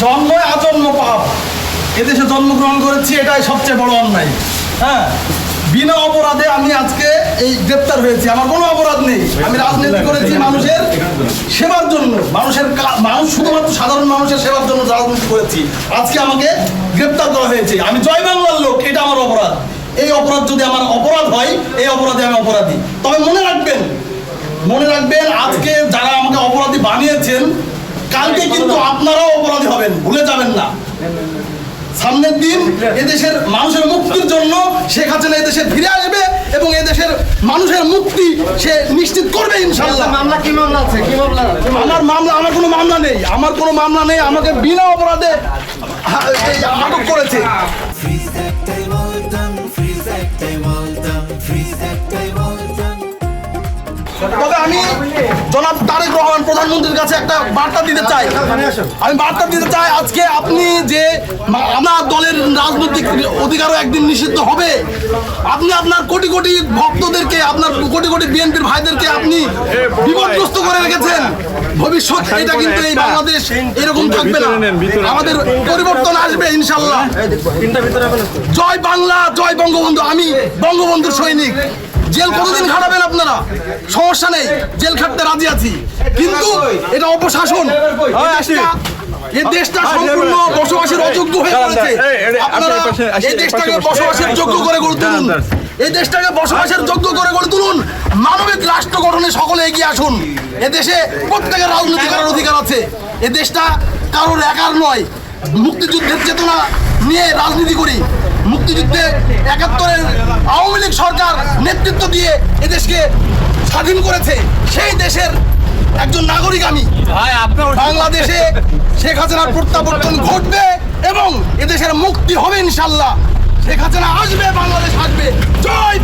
জন্মই আজন্ম পাপ। এদেশে জন্মগ্রহণ করেছি, এটাই সবচেয়ে বড় অন্যায়। হ্যাঁ, বিনা অপরাধে আমি আজকে এই গ্রেপ্তার হয়েছি। আমার কোনো অপরাধ নেই। আমি রাজনীতি করেছি মানুষের সেবার জন্য, মানুষ শুধুমাত্র সাধারণ মানুষের সেবার জন্য রাজনীতি করেছি। আজকে আমাকে গ্রেপ্তার করা হয়েছে। আমি জয় বাংলার লোক, এটা আমার অপরাধ। এই অপরাধ যদি আমার অপরাধ হয়, এই অপরাধে আমি অপরাধী। তবে মনে রাখবেন, আজকে যারা আমাকে অপরাধী বানিয়েছেন, কালকে কিন্তু আপনারাও অপরাধী হবেন, ভুলে যাবেন না। সামনের দিন এদেশের মানুষের মুক্তির জন্য শেখ হাসিনা এদেশে ফিরে আসবে এবং এদেশের মানুষের মুক্তি সে নিশ্চিত করবে ইনশাআল্লাহ। মামলা কি মামলা আছে? কি মামলা? আমার কোনো মামলা নেই। আমাকে বিনা অপরাধে আটক করেছে। তবে আমি জনাব তারেক রহমান প্রধানমন্ত্রীর কাছে একটা বার্তা দিতে চাই। আজকে আপনি যে আমার দলের রাজনৈতিক অধিকারও একদিন নিষিদ্ধ হবে। আপনি আপনার কোটি কোটি ভক্তদেরকে, আপনার কোটি কোটি বিএনপির ভাইদেরকে আপনি বিপদগ্রস্ত করে রেখেছেন। ভবিষ্যৎ এটা কিন্তু এই বাংলাদেশ এরকম থাকবে না। আমাদের পরিবর্তন আসবে ইনশাল্লাহ। জয় বাংলা, জয় বঙ্গবন্ধু। আমি বঙ্গবন্ধুর সৈনিক। জেল কতদিন খাটাবেন আপনারা, সমস্যা নেই, জেল খাটতে রাজি আছি। কিন্তু এটা অপশাসন। এই দেশটা সম্পূর্ণ বসবাসের অযোগ্য হয়ে পড়েছে। আপনারা এই দেশটাকে বসবাসের যোগ্য করে গড়ে তুলুন। মানবিক রাষ্ট্র গঠনে সকলে এগিয়ে আসুন। এদেশে প্রত্যেকের রাজনীতি করার অধিকার আছে। এ দেশটা কারোর একার নয়। মুক্তিযুদ্ধের চেতনা নিয়ে রাজনীতি করি। মুক্তিযুদ্ধে ৭১-এর আওয়ামী লীগ সরকার নেতৃত্ব দিয়ে এদেশকে স্বাধীন করেছে। সেই দেশের একজন নাগরিক আমি। বাংলাদেশে শেখ হাসিনার প্রত্যাবর্তন ঘটবে এবং এদেশের মুক্তি হবে ইনশাল্লাহ। শেখ হাসিনা আসবে, বাংলাদেশ আসবে। জয়